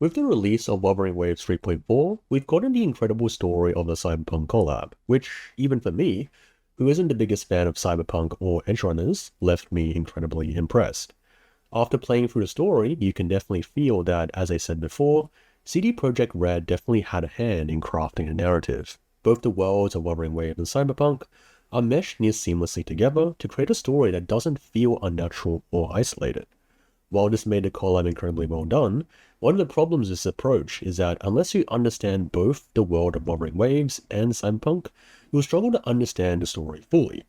With the release of Wuthering Waves 3.4, we've gotten the incredible story of the Cyberpunk collab, which, even for me, who isn't the biggest fan of Cyberpunk or edgerunners, left me incredibly impressed. After playing through the story, you can definitely feel that, as I said before, CD Projekt Red definitely had a hand in crafting a narrative. Both the worlds of Wuthering Waves and Cyberpunk are meshed near seamlessly together to create a story that doesn't feel unnatural or isolated. While this made the collab incredibly well done, one of the problems with this approach is that unless you understand both the world of Wuthering Waves and Cyberpunk, you'll struggle to understand the story fully.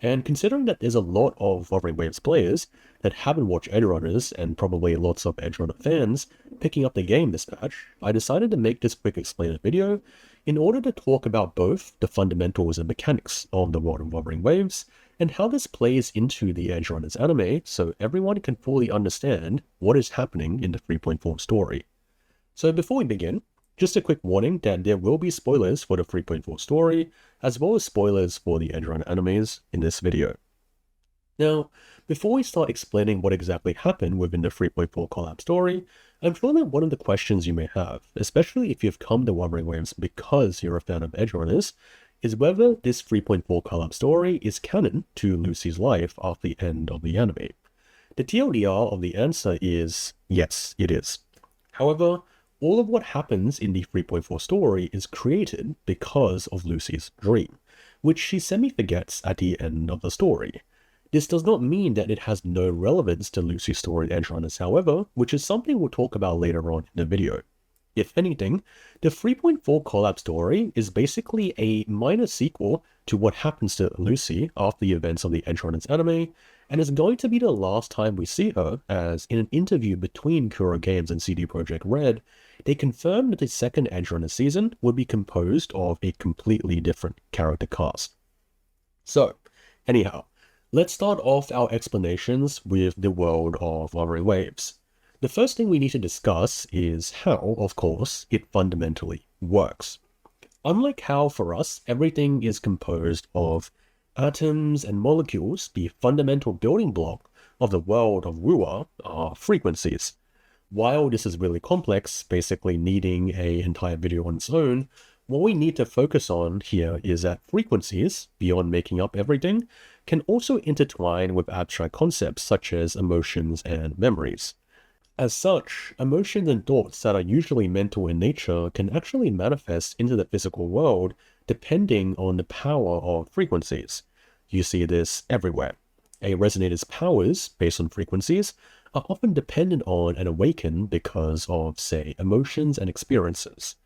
And considering that there's a lot of Wuthering Waves players that haven't watched Edgerunners and probably lots of Edgerunner fans picking up the game this patch, I decided to make this quick explainer video in order to talk about both the fundamentals and mechanics of the world of Wuthering Waves and how this plays into the Edgerunners anime so everyone can fully understand what is happening in the 3.4 story. So before we begin, just a quick warning that there will be spoilers for the 3.4 story, as well as spoilers for the Edgerunner animes in this video. Now, before we start explaining what exactly happened within the 3.4 collab story, I'm sure that one of the questions you may have, especially if you've come to Wuthering Waves because you're a fan of Edgerunners, is whether this 3.4 collab story is canon to Lucy's life after the end of the anime. The TLDR of the answer is yes, it is. However, all of what happens in the 3.4 story is created because of Lucy's dream, which she semi-forgets at the end of the story. This does not mean that it has no relevance to Lucy's story in Edgerunners, however, which is something we'll talk about later on in the video. If anything, the 3.4 collab story is basically a minor sequel to what happens to Lucy after the events of the Edgerunners anime, and is going to be the last time we see her, as in an interview between Kuro Games and CD Projekt Red, they confirmed that the second Edgerunner season would be composed of a completely different character cast. So, anyhow, let's start off our explanations with the world of Wuthering Waves. The first thing we need to discuss is how, of course, it fundamentally works. Unlike how, for us, everything is composed of atoms and molecules, the fundamental building block of the world of WuWa are frequencies. While this is really complex, basically needing an entire video on its own, what we need to focus on here is that frequencies, beyond making up everything, can also intertwine with abstract concepts such as emotions and memories. As such, emotions and thoughts that are usually mental in nature can actually manifest into the physical world depending on the power of frequencies. You see this everywhere. A resonator's powers, based on frequencies, are often dependent on and awakened because of, say, emotions and experiences.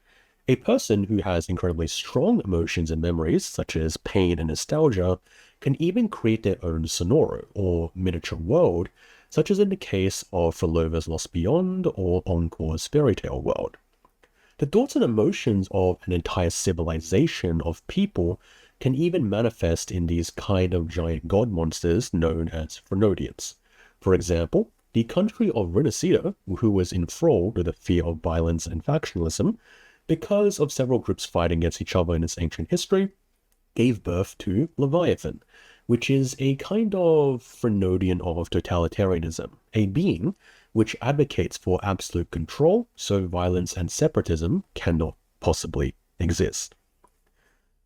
A person who has incredibly strong emotions and memories, such as pain and nostalgia, can even create their own sonoro, or miniature world, such as in the case of Frolova's Lost Beyond or Encore's Fairy Tale World. The thoughts and emotions of an entire civilization of people can even manifest in these kind of giant god monsters known as Frenodians. For example, the country of Renacida, who was enthralled with the fear of violence and factionalism, because of several groups fighting against each other in its ancient history, gave birth to Leviathan, which is a kind of Frenodian of totalitarianism, a being which advocates for absolute control, so violence and separatism cannot possibly exist.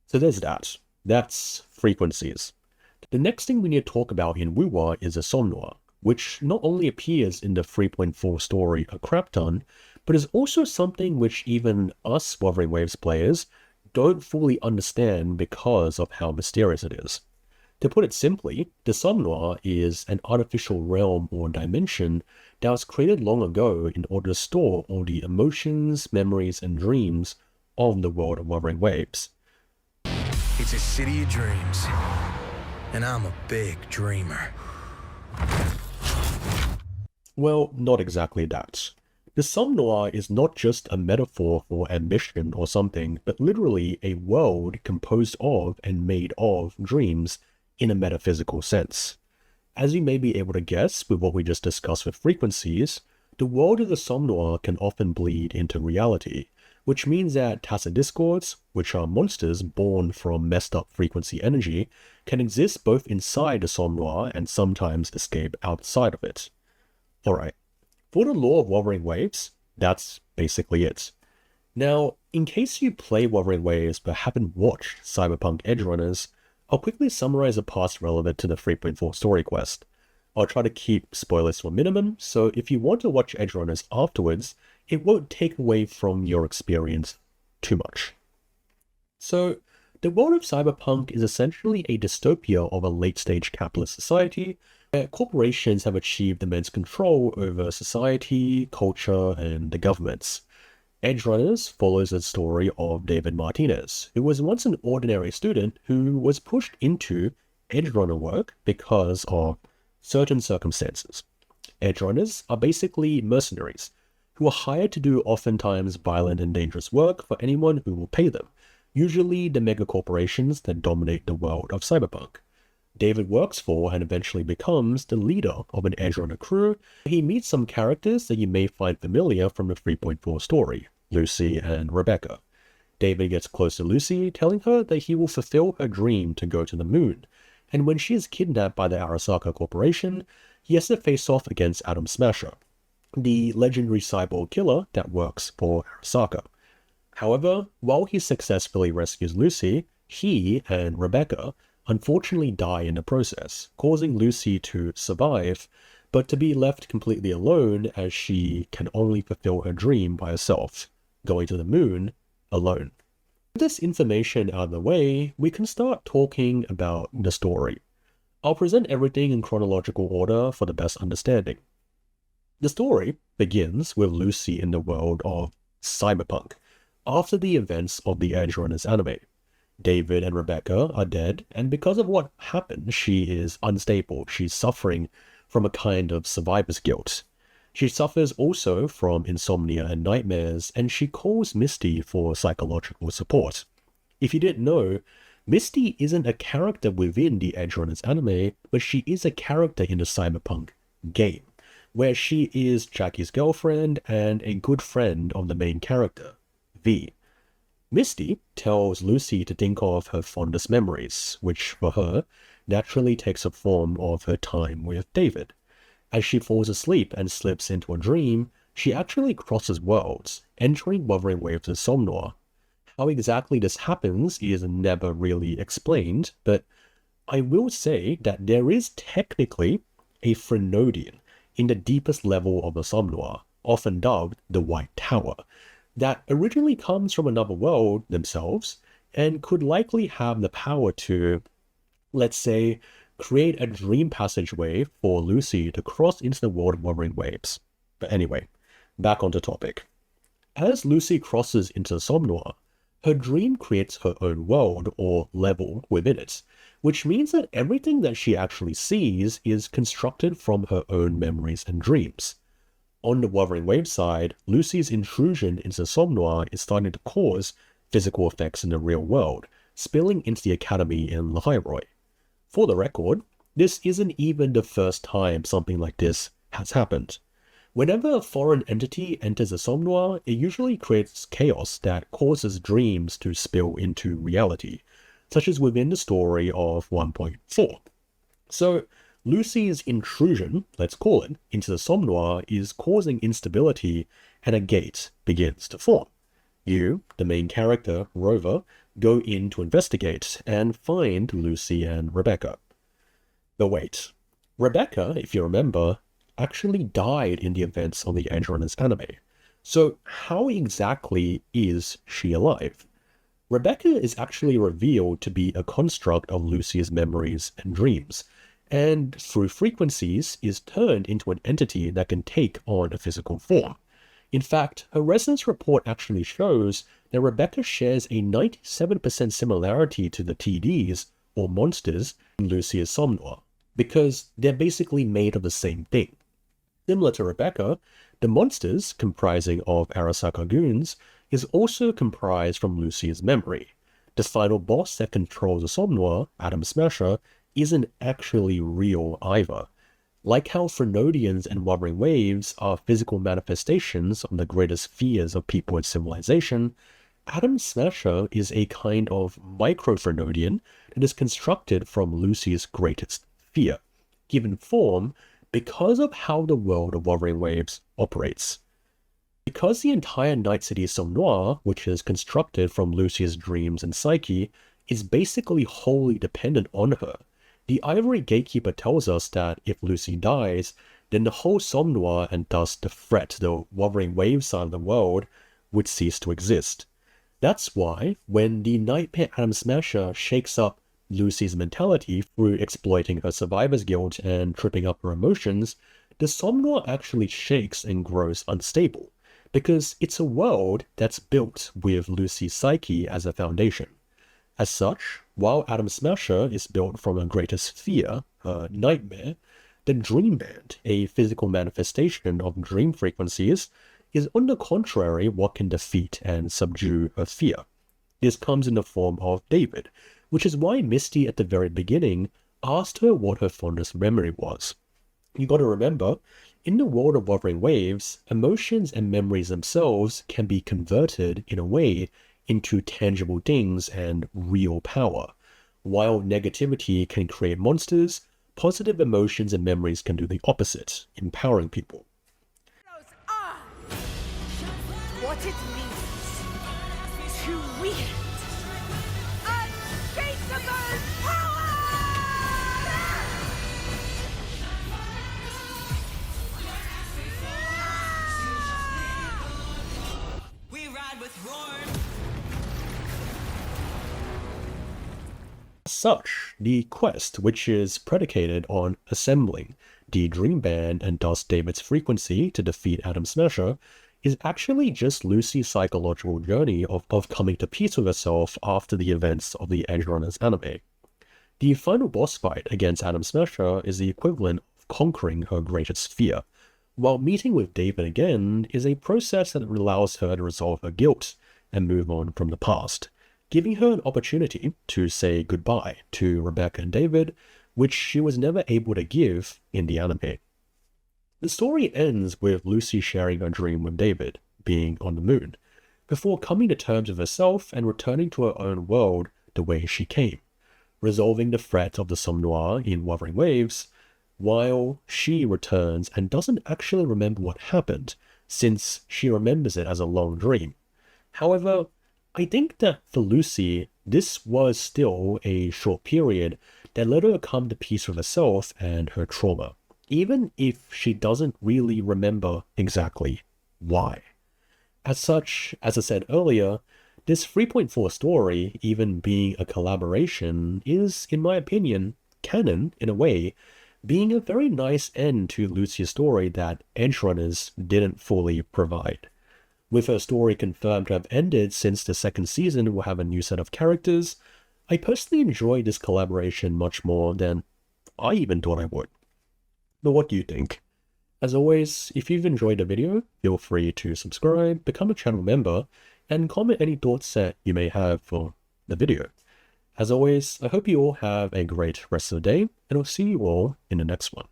So there's that. That's frequencies. The next thing we need to talk about in WuWa is a somnoire, which not only appears in the 3.4 story a crap ton, but is also something which even us Wuthering Waves players don't fully understand because of how mysterious it is. To put it simply, the somnoire is an artificial realm or dimension that was created long ago in order to store all the emotions, memories, and dreams of the world of Wuthering Waves. It's a city of dreams, and I'm a big dreamer. Well, not exactly that. The somnoire is not just a metaphor for ambition or something, but literally a world composed of and made of dreams in a metaphysical sense. As you may be able to guess with what we just discussed with frequencies, the world of the somnoire can often bleed into reality, which means that tacit discords, which are monsters born from messed up frequency energy, can exist both inside the somnoire and sometimes escape outside of it. Alright, for the lore of Wuthering Waves, That's basically it. Now, in case you play Wuthering Waves but haven't watched Cyberpunk Edgerunners, I'll quickly summarize the parts relevant to the 3.4 story quest. I'll try to keep spoilers to a minimum, so if you want to watch Edgerunners afterwards, it won't take away from your experience too much. So, the world of Cyberpunk is essentially a dystopia of a late-stage capitalist society where corporations have achieved immense control over society, culture, and the governments. Edgerunners follows the story of David Martinez, who was once an ordinary student who was pushed into edgerunner work because of certain circumstances. Edgerunners are basically mercenaries who are hired to do oftentimes violent and dangerous work for anyone who will pay them, usually the mega corporations that dominate the world of Cyberpunk. David works for and eventually becomes the leader of an edgerunner crew. He meets some characters that you may find familiar from the 3.4 story, Lucy and Rebecca. David gets close to Lucy, telling her that he will fulfill her dream to go to the moon, and when she is kidnapped by the Arasaka Corporation, he has to face off against Atom Smasher, the legendary cyborg killer that works for Arasaka. However, while he successfully rescues Lucy, he and Rebecca unfortunately die in the process, causing Lucy to survive, but to be left completely alone as she can only fulfill her dream by herself, going to the moon alone. With this information out of the way, we can start talking about the story. I'll present everything in chronological order for the best understanding. The story begins with Lucy in the world of Cyberpunk, after the events of the Edgerunners anime. David and Rebecca are dead, and because of what happened, she is unstable. She's suffering from a kind of survivor's guilt. She suffers also from insomnia and nightmares, and she calls Misty for psychological support. If you didn't know, Misty isn't a character within the Edgerunners anime, but she is a character in the Cyberpunk game, where she is Jackie's girlfriend and a good friend of the main character, V. Misty tells Lucy to think of her fondest memories, which for her naturally takes the form of her time with David. As she falls asleep and slips into a dream, she actually crosses worlds, entering Wuthering Waves of somnoire. How exactly this happens is never really explained, but I will say that there is technically a Frenodian in the deepest level of the somnoire, often dubbed the White Tower, that originally comes from another world themselves and could likely have the power to, let's say, create a dream passageway for Lucy to cross into the world of Wuthering Waves. But anyway, back onto topic. As Lucy crosses into somnoire, her dream creates her own world or level within it, which means that everything that she actually sees is constructed from her own memories and dreams. On the Wuthering Waves side, Lucy's intrusion into somnoire is starting to cause physical effects in the real world, spilling into the academy in Leroy. For the record, this isn't even the first time something like this has happened. Whenever a foreign entity enters a somnoire, it usually creates chaos that causes dreams to spill into reality, such as within the story of 1.4. So, Lucy's intrusion, let's call it, into the somnoire is causing instability, and a gate begins to form. You, the main character, Rover, go in to investigate and find Lucy and Rebecca. But wait, Rebecca, if you remember, actually died in the events of the Edgerunners anime. So how exactly is she alive? Rebecca is actually revealed to be a construct of Lucy's memories and dreams, and through frequencies is turned into an entity that can take on a physical form. In fact, her resonance report actually shows that Rebecca shares a 97% similarity to the TDs, or monsters, in Lucy's somnoire, because they're basically made of the same thing. Similar to Rebecca, the monsters, comprising of Arasaka goons, is also comprised from Lucy's memory. The final boss that controls the somnoire, Atom Smasher, isn't actually real either. Like how Frenodians and Wuthering Waves are physical manifestations of the greatest fears of people and civilization, Atom Smasher is a kind of micro-Frenodian that is constructed from Lucy's greatest fear, given form because of how the world of Wuthering Waves operates. Because the entire Night City somnoire, which is constructed from Lucy's dreams and psyche, is basically wholly dependent on her, the Ivory Gatekeeper tells us that if Lucy dies, then the whole somnoire and thus the threat, the Wuthering Waves side of the world, would cease to exist. That's why, when the Nightmare Atom Smasher shakes up Lucy's mentality through exploiting her survivor's guilt and tripping up her emotions, the somnoire actually shakes and grows unstable, because it's a world that's built with Lucy's psyche as a foundation. As such, while Atom Smasher is built from her greatest fear, her nightmare, the Dream Band, a physical manifestation of dream frequencies, is on the contrary what can defeat and subdue her fear. This comes in the form of David, which is why Misty at the very beginning asked her what her fondest memory was. You gotta remember, in the world of Wuthering Waves, emotions and memories themselves can be converted, in a way, into tangible things and real power. While negativity can create monsters, positive emotions and memories can do the opposite, empowering people. What it means to wield untraceable power! We ride with roar. As such, the quest, which is predicated on assembling the Dream Band and thus David's frequency to defeat Atom Smasher, is actually just Lucy's psychological journey of coming to peace with herself after the events of the Edgerunners anime. The final boss fight against Atom Smasher is the equivalent of conquering her greatest fear, while meeting with David again is a process that allows her to resolve her guilt and move on from the past, giving her an opportunity to say goodbye to Rebecca and David, which she was never able to give in the anime. The story ends with Lucy sharing her dream with David, being on the moon, before coming to terms with herself and returning to her own world the way she came, resolving the threat of the somnoire in Wuthering Waves, while she returns and doesn't actually remember what happened, since she remembers it as a long dream. However, I think that for Lucy, this was still a short period that let her come to peace with herself and her trauma, even if she doesn't really remember exactly why. As such, as I said earlier, this 3.4 story, even being a collaboration, is, in my opinion, canon in a way, being a very nice end to Lucy's story that Edgerunners didn't fully provide. With her story confirmed to have ended since the second season will have a new set of characters, I personally enjoyed this collaboration much more than I even thought I would. But what do you think? As always, if you've enjoyed the video, feel free to subscribe, become a channel member, and comment any thoughts that you may have for the video. As always, I hope you all have a great rest of the day, and I'll see you all in the next one.